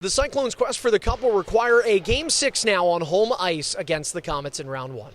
The Cyclones' quest for the Cup will require a Game 6 now on home ice against the Comets in Round 1.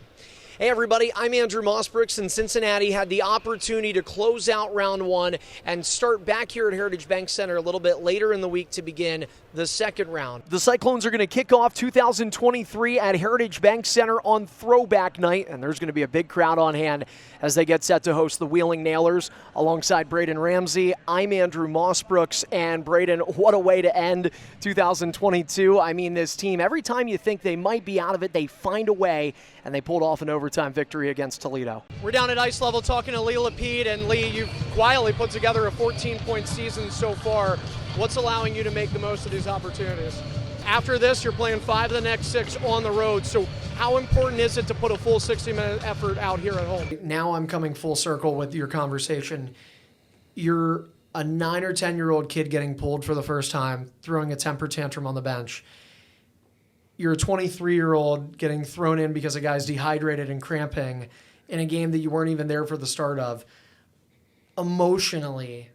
Hey everybody, I'm Andrew Mossbrooks, and Cincinnati had the opportunity to close out Round 1 and start back here at Heritage Bank Center a little bit later in the week to begin the second round. The Cyclones are going to kick off 2023 at Heritage Bank Center on Throwback Night, and there's going to be a big crowd on hand as they get set to host the Wheeling Nailers. Alongside Braden Ramsey, I'm Andrew Mossbrooks, and Braden, what a way to end 2022. I mean, this team, every time you think they might be out of it, they find a way, and they pulled off an overtime victory against Toledo. We're down at ice level talking to Lee Lapede, and Lee, you've quietly put together a 14-point season so far. What's allowing you to make the most of these opportunities? After this, you're playing 5 of the next 6 on the road, so how important is it to put a full 60-minute effort out here at home? Now I'm coming full circle with your conversation. You're a 9 or 10-year-old kid getting pulled for the first time, throwing a temper tantrum on the bench. You're a 23-year-old getting thrown in because a guy's dehydrated and cramping in a game that you weren't even there for the start of. Emotionally,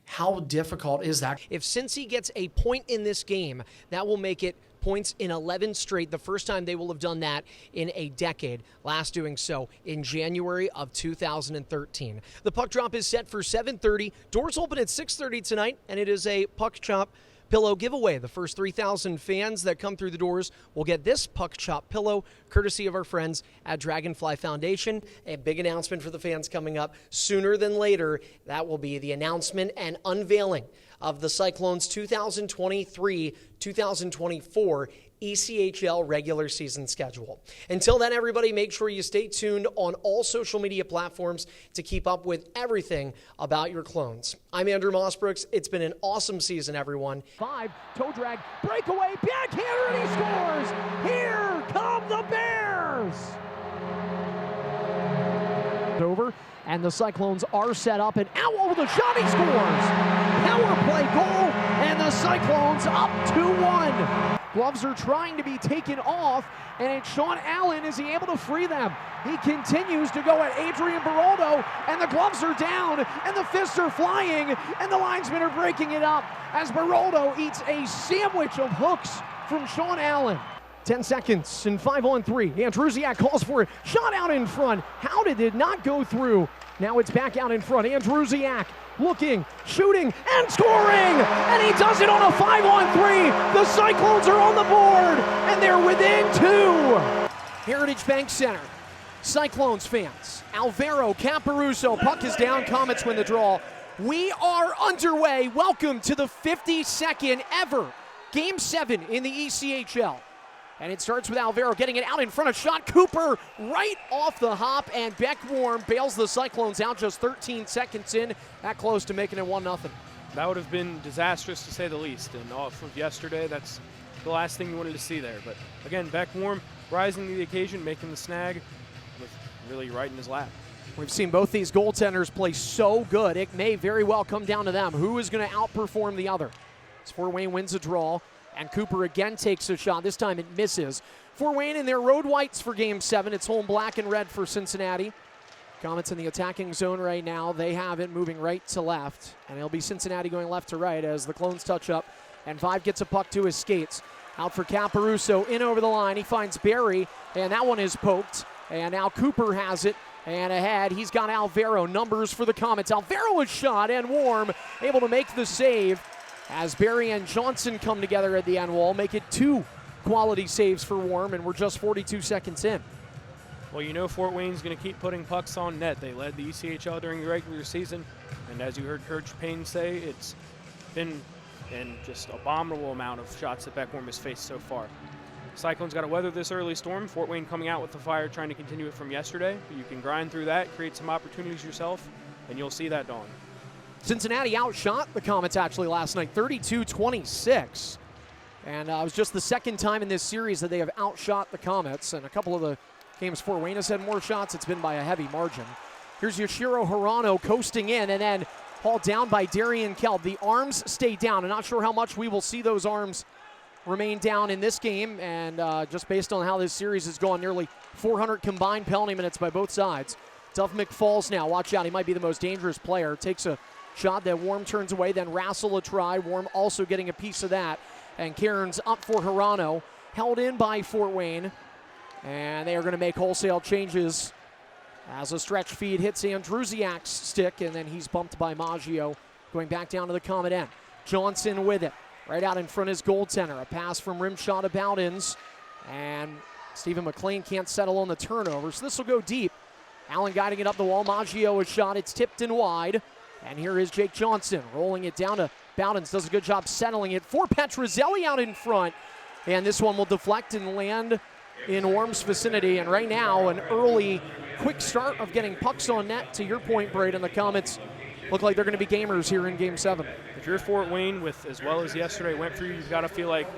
how difficult is that? If Cincy gets a point in this game, that will make it points in 11 straight, the first time they will have done that in a decade, last doing so in January of 2013. The puck drop is set for 7:30. Doors open at 6:30 tonight, and it is a puck chop pillow giveaway. The first 3,000 fans that come through the doors will get this puck chop pillow, courtesy of our friends at Dragonfly Foundation. A big announcement for the fans coming up sooner than later. That will be the announcement and unveiling of the Cyclones' 2023-2024 ECHL regular season schedule. Until then, everybody, make sure you stay tuned on all social media platforms to keep up with everything about your Clones. I'm Andrew Mossbrooks. It's been an awesome season, everyone. 5, toe drag, breakaway, backhander, and he scores! Here come the Bears! Over, and the Cyclones are set up, and out over the shot, he scores! Power play goal, and the Cyclones up 2-1. Gloves are trying to be taken off, and it's Sean Allen. Is he able to free them? He continues to go at Adrian Baroldo, and the gloves are down, and the fists are flying, and the linesmen are breaking it up as Baroldo eats a sandwich of hooks from Sean Allen. 10 seconds and 5-on-3. Andrusiak calls for it. Shot out in front. How did it not go through? Now it's back out in front. Andrusiak looking, shooting, and scoring! And he does it on a 5-on-3. The Cyclones are on the board, and they're within 2. Heritage Bank Center. Cyclones fans. Alvaro Caparuso. Puck is down. Comets win the draw. We are underway. Welcome to the 52nd ever Game 7 in the ECHL. And it starts with Alvaro getting it out in front of shot. Cooper right off the hop, and Beck Warm bails the Cyclones out just 13 seconds in. That close to making it 1-0. That would have been disastrous to say the least. And off of yesterday, that's the last thing you wanted to see there. But again, Beck Warm rising to the occasion, making the snag with really right in his lap. We've seen both these goaltenders play so good. It may very well come down to them. Who is going to outperform the other? As Fort Wayne wins a draw. And Cooper again takes a shot. This time it misses. Fort Wayne in their road whites for Game 7. It's home black and red for Cincinnati. Comets in the attacking zone right now. They have it moving right to left. And it'll be Cincinnati going left to right as the Clones touch up. And Vibe gets a puck to his skates. Out for Caparuso, in over the line. He finds Barry, and that one is poked. And now Cooper has it. And ahead, he's got Alvaro. Numbers for the Comets. Alvaro is shot, and Warm able to make the save. As Barry and Johnson come together at the end wall, make it 2 quality saves for Warm, and we're just 42 seconds in. Well, you know Fort Wayne's going to keep putting pucks on net. They led the ECHL during the regular season, and as you heard Coach Payne say, it's been an just abominable amount of shots that Beck Warm has faced so far. Cyclones got to weather this early storm. Fort Wayne coming out with the fire, trying to continue it from yesterday. But you can grind through that, create some opportunities yourself, and you'll see that dawn. Cincinnati outshot the Comets actually last night, 32-26. And it was just the second time in this series that they have outshot the Comets. And a couple of the games Fort Wayne has had more shots. It's been by a heavy margin. Here's Yoshiro Hirano coasting in and then hauled down by Darian Kelb. The arms stay down. I'm not sure how much we will see those arms remain down in this game. And just based on how this series has gone, nearly 400 combined penalty minutes by both sides. Duff McFalls now. Watch out. He might be the most dangerous player. Takes a shot that Warm turns away, then Rassel a try. Warm also getting a piece of that. And Cairns up for Hirano. Held in by Fort Wayne. And they are going to make wholesale changes as a stretch feed hits Andrusiak's stick, and then he's bumped by Maggio, going back down to the Comet end. Johnson with it. Right out in front is goaltender. A pass from Rimshaw to Bowdens. And Stephen McLean can't settle on the turnover, so this will go deep. Allen guiding it up the wall. Maggio a shot. It's tipped in wide. And here is Jake Johnson rolling it down to Bowdens. Does a good job settling it for Petrozelli out in front. And this one will deflect and land in Orm's vicinity. And right now, an early quick start of getting pucks on net. To your point, Braden, the Comets look like they're going to be gamers here in Game 7. If you're Fort Wayne, with as well as yesterday went for you, you've got to feel like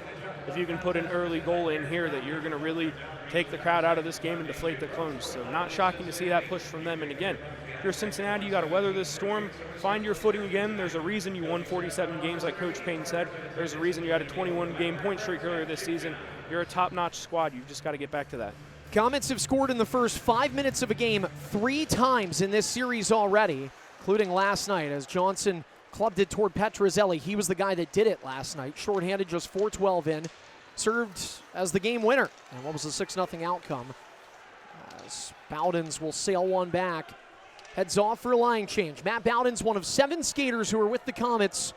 if you can put an early goal in here that you're going to really take the crowd out of this game and deflate the Clones. So not shocking to see that push from them. And again, if you're Cincinnati, you got to weather this storm, find your footing again. There's a reason you won 47 games, like Coach Payne said. There's a reason you had a 21-game point streak earlier this season. You're a top-notch squad. You've just got to get back to that. Comets have scored in the first 5 minutes of a game 3 times in this series already, including last night as Johnson clubbed it toward Petrozelli. He was the guy that did it last night. Shorthanded, just 4:12 in. Served as the game winner. And what was the 6-0 outcome? As Bowdens will sail one back. Heads off for a line change. Matt Bowdens, one of 7 skaters who were with the Comets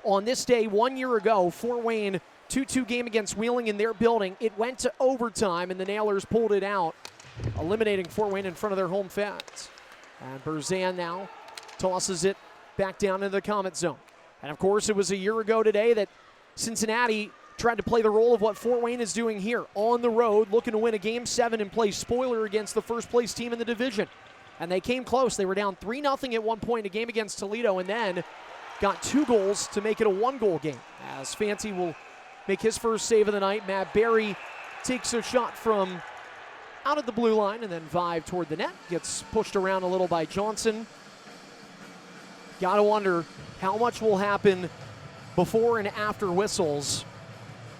on this day 1 year ago. Fort Wayne 2-2 game against Wheeling in their building. It went to overtime, and the Nailers pulled it out, eliminating Fort Wayne in front of their home fans. And Berzan now tosses it back down into the Comet zone. And, of course, it was a year ago today that Cincinnati tried to play the role of what Fort Wayne is doing here on the road, looking to win a Game 7 and play spoiler against the first-place team in the division. And they came close. They were down 3-0 at one point in a game against Toledo, and then got 2 goals to make it a 1-goal game. As Fancy will make his first save of the night. Matt Barry takes a shot from out of the blue line and then Vive toward the net. Gets pushed around a little by Johnson. Got to wonder how much will happen before and after whistles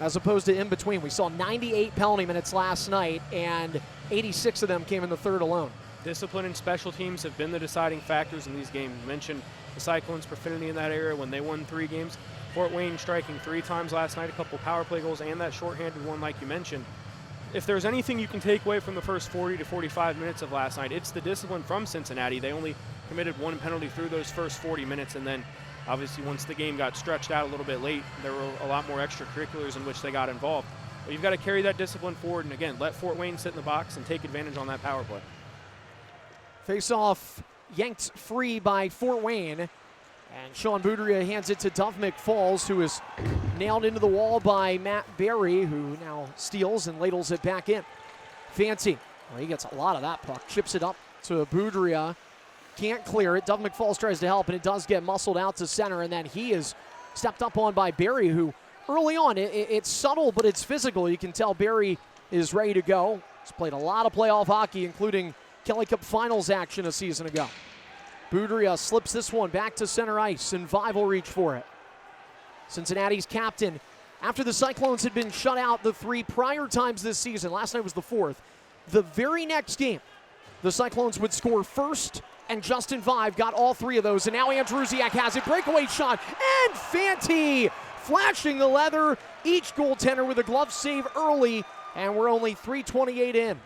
as opposed to in between. We saw 98 penalty minutes last night, and 86 of them came in the third alone. Discipline and special teams have been the deciding factors in these games. You mentioned the Cyclones' proficiency in that area when they won 3 games. Fort Wayne striking 3 times last night, a couple power play goals, and that shorthanded one like you mentioned. If there's anything you can take away from the first 40 to 45 minutes of last night, it's the discipline from Cincinnati. They only committed 1 penalty through those first 40 minutes, and then obviously once the game got stretched out a little bit late, there were a lot more extracurriculars in which they got involved. But you've got to carry that discipline forward, and again, let Fort Wayne sit in the box and take advantage on that power play. Face-off yanked free by Fort Wayne. And Sean Boudria hands it to Duff McFalls, who is nailed into the wall by Matt Barry, who now steals and ladles it back in. Fancy, well, he gets a lot of that puck. Chips it up to Boudria. Can't clear it. Duff McFalls tries to help, and it does get muscled out to center, and then he is stepped up on by Barry, who early on, it's subtle, but it's physical. You can tell Barry is ready to go. He's played a lot of playoff hockey, including Kelly Cup Finals action a season ago. Boudria slips this one back to center ice, and Vive will reach for it. Cincinnati's captain, after the Cyclones had been shut out the 3 prior times this season, last night was the 4th, the very next game, the Cyclones would score first, and Justin Vive got all 3 of those, and now Andrusiak has it. Breakaway shot, and Fanti flashing the leather. Each goaltender with a glove save early, and we're only 3:28 in.